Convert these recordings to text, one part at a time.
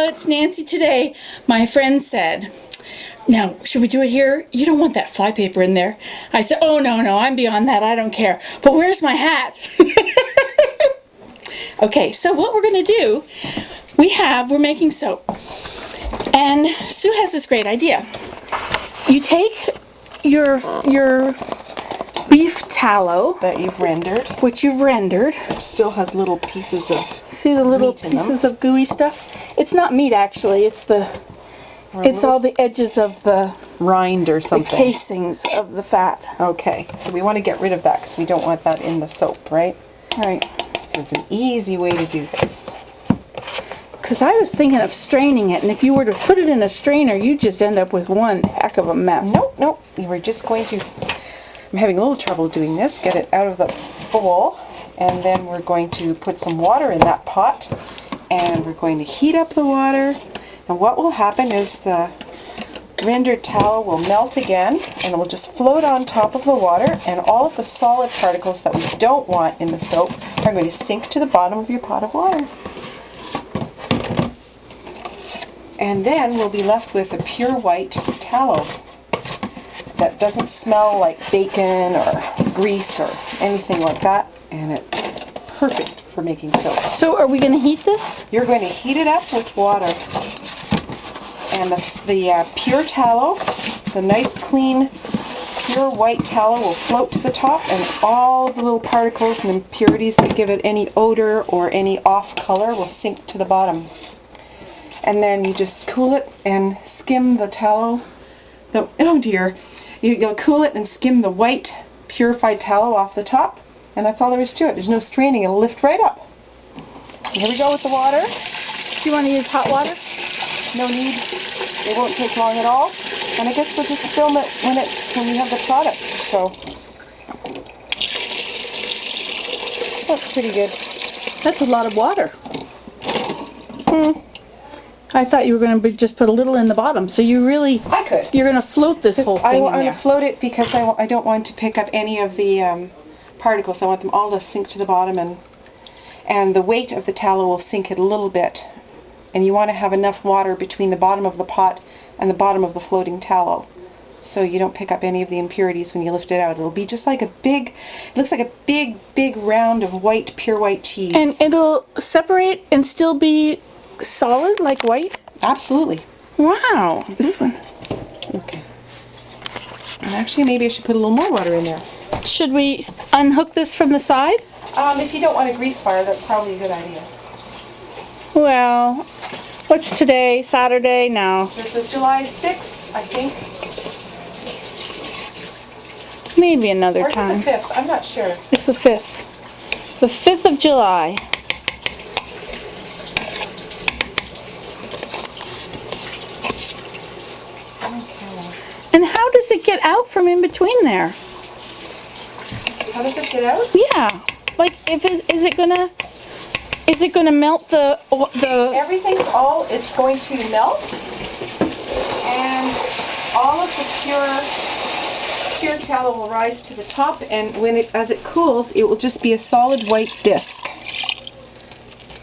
it's Nancy today. My friend said, now, should we do it here? You don't want that flypaper in there. I said, oh, no, I'm beyond that. I don't care. But where's my hat? Okay, so what we're going to do, we're making soap. And Sue has this great idea. You take your beef tallow that you've rendered, which you've rendered. It still has little pieces of see the little pieces of gooey stuff? It's not meat actually. It's all the edges of the rind or something. The casings of the fat. Okay, so we want to get rid of that because we don't want that in the soap, right? Right. So it's an easy way to do this. Because I was thinking of straining it, and if you were to put it in a strainer, you'd just end up with one heck of a mess. Nope. We're just going to, I'm having a little trouble doing this, get it out of the bowl, and then we're going to put some water in that pot, and we're going to heat up the water, and what will happen is the rendered tallow will melt again, and it will just float on top of the water, and all of the solid particles that we don't want in the soap are going to sink to the bottom of your pot of water. And then we'll be left with a pure white tallow that doesn't smell like bacon or grease or anything like that, and it's perfect for making soap. So are we going to heat this? You're going to heat it up with water, and the pure tallow, the nice clean pure white tallow will float to the top, and all the little particles and impurities that give it any odor or any off color will sink to the bottom. And then you just cool it and skim the tallow. You'll cool it and skim the white purified tallow off the top, and that's all there is to it. There's no straining. It'll lift right up. Here we go with the water. Do you want to use hot water? No need. It won't take long at all. And I guess we'll just film it when we have the product. So that's pretty good. That's a lot of water. I thought you were going to just put a little in the bottom, so you really... I could. You're going to float this whole thing in there. I'm going to float it because I don't want to pick up any of the particles. I want them all to sink to the bottom, and the weight of the tallow will sink it a little bit. And you want to have enough water between the bottom of the pot and the bottom of the floating tallow, so you don't pick up any of the impurities when you lift it out. It'll be just like it looks like a big round of pure white cheese. And it'll separate and still be solid like white? Absolutely. Wow. This one. Okay. And actually maybe I should put a little more water in there. Should we unhook this from the side? If you don't want a grease fire, that's probably a good idea. Well, what's today? Saturday? No. This is July 6th, I think. Maybe another or time. Or the 5th, I'm not sure. It's the 5th. The 5th of July. And how does it get out from in between there? How does it get out? Yeah. Like, is it gonna melt the? It's going to melt, and all of the pure tallow will rise to the top, and as it cools, it will just be a solid white disc.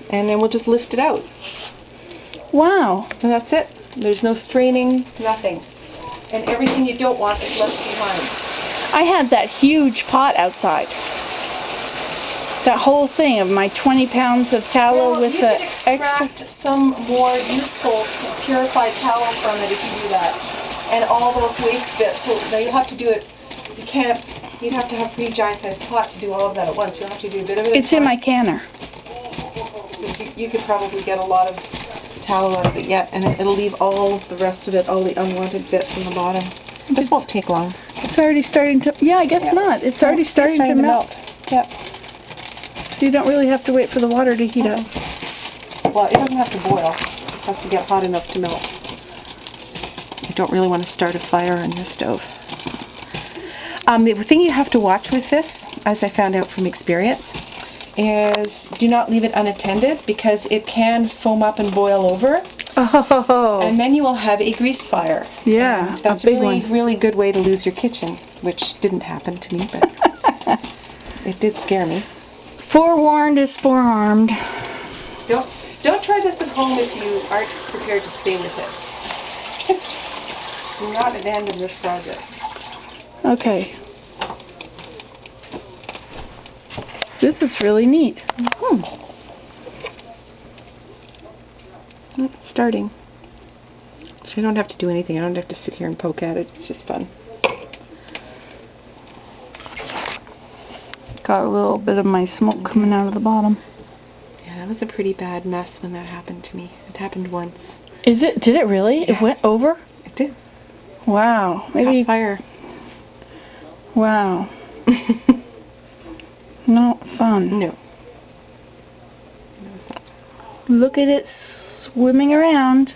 And then we'll just lift it out. Wow. And that's it. There's no straining, nothing. And everything you don't want is left behind. I had that huge pot outside. That whole thing of my 20 pounds of tallow with the extra. You can extract some more useful purified tallow from it if you do that. And all those waste bits. Now you have to do it. You'd have to have a pretty giant sized pot to do all of that at once. You'll have to do a bit of it. It's in my canner. You could probably get a lot of tallow out of it yet, and it'll leave all the rest of it, all the unwanted bits in the bottom. This won't take long. It's already starting to, yeah, I guess not. It's already starting to melt. Yep. So you don't really have to wait for the water to heat up. Well, it doesn't have to boil. It just has to get hot enough to melt. You don't really want to start a fire on your stove. The thing you have to watch with this, as I found out from experience, is do not leave it unattended because it can foam up and boil over. Oh. And then you will have a grease fire. Yeah, and that's a really good way to lose your kitchen, which didn't happen to me, but it did scare me. Forewarned is forearmed. Don't try this at home if you aren't prepared to stay with it. Do not abandon this project. Okay. This is really neat. It's starting. So I don't have to do anything. I don't have to sit here and poke at it. It's just fun. Got a little bit of my smoke coming out of the bottom. Yeah, that was a pretty bad mess when that happened to me. It happened once. Is it? Did it really? Yes. It went over? It did. Wow. Maybe fire. Wow. Not fun. No. Look at it swimming around.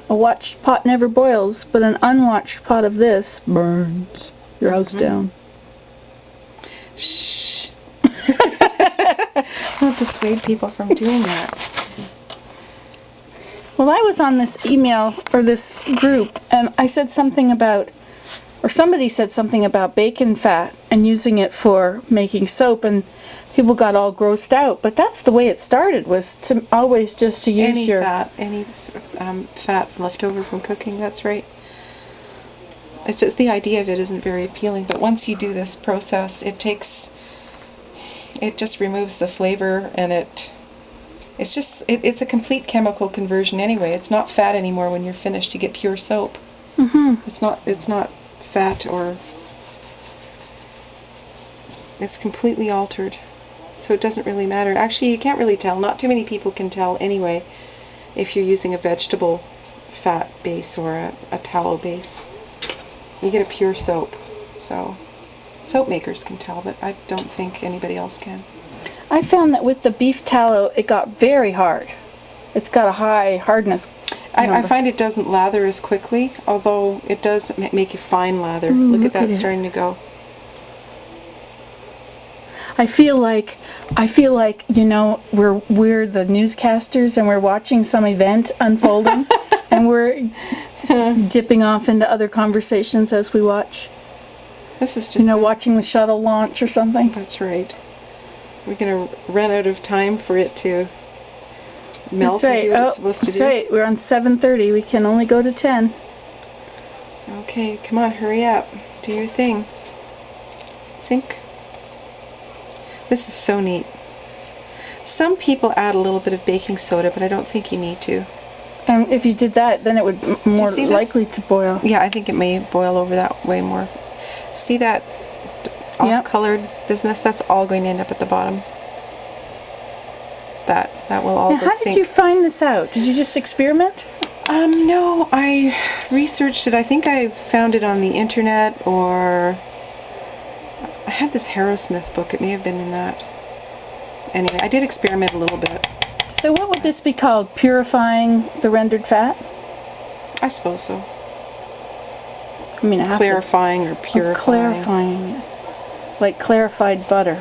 A watched pot never boils, but an unwatched pot of this burns your house down. Shh. Not dissuade people from doing that. Well, I was on this email or this group, and I said something about, or somebody said something about bacon fat and using it for making soap, and people got all grossed out. But that's the way it started, was to always just to use Any your fat left over from cooking. That's right. It's just the idea of it isn't very appealing. But once you do this process, it just removes the flavor, and it's a complete chemical conversion anyway. It's not fat anymore when you're finished. You get pure soap. It's not fat, or it's completely altered. So it doesn't really matter. Actually, you can't really tell. Not too many people can tell anyway if you're using a vegetable fat base or a tallow base. You get a pure soap. So soap makers can tell, but I don't think anybody else can. I found that with the beef tallow, it got very hard. It's got a high hardness. I find it doesn't lather as quickly, although it does make a fine lather. Look at that starting to go. I feel like you know, we're the newscasters and we're watching some event unfolding and we're dipping off into other conversations as we watch. This is just, you know, watching the shuttle launch or something. That's right. We're going to run out of time for it to melt. That's right. And do what it's supposed to that's do. right. We're on 7:30. We can only go to 10. Okay, come on, hurry up. Do your thing. Think. This is so neat. Some people add a little bit of baking soda, but I don't think you need to. And if you did that, then it would more likely to boil. Yeah, I think it may boil over that way more. See that off-colored business? That's all going to end up at the bottom. That will all go How sink. did you find this out? Did you just experiment? No, I researched it. I think I found it on the internet, or I had this Harrowsmith book. It may have been in that. Anyway, I did experiment a little bit. So what would this be called? Purifying the rendered fat? I suppose so. I mean, clarifying or purifying. Clarifying, like clarified butter.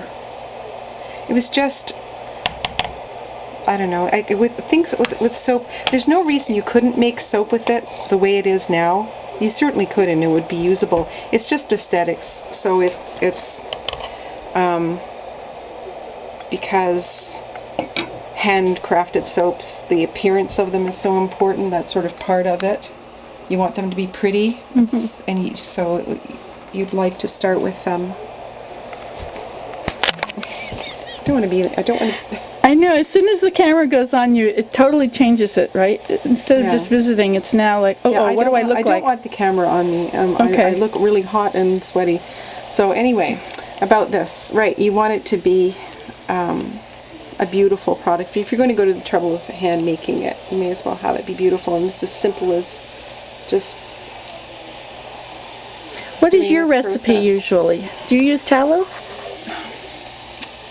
It was just, I don't know. With soap, there's no reason you couldn't make soap with it the way it is now. You certainly could, and it would be usable. It's just aesthetics. So it's because handcrafted soaps, the appearance of them is so important. That's sort of part of it. You want them to be pretty, and so you'd like to start with I don't want to. I know, as soon as the camera goes on you, it totally changes it, right? Instead of just visiting, it's now like, what do I look like? I don't want the camera on me. Okay. I look really hot and sweaty. So anyway, about this, right, you want it to be a beautiful product. If you're going to go to the trouble of hand making it, you may as well have it be beautiful, and it's as simple as just... What is your recipe usually? Do you use tallow?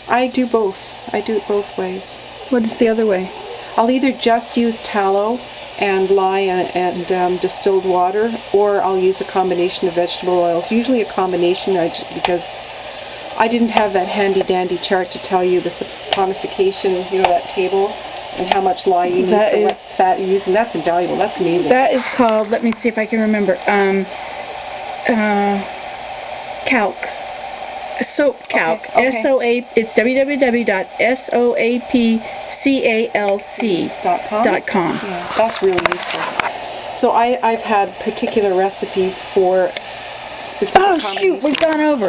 I do both. I do it both ways. What is the other way? I'll either just use tallow and lye and distilled water, or I'll use a combination of vegetable oils. Usually a combination, because I didn't have that handy dandy chart to tell you the saponification, you know, that table, and how much lye you need for what fat you're using. That's invaluable. That's amazing. That is called, let me see if I can remember, calc. Soap calc. Okay. It's www.soapcal .com. Yeah, that's really useful. So I've had particular recipes for specific Oh shoot, we've gone over.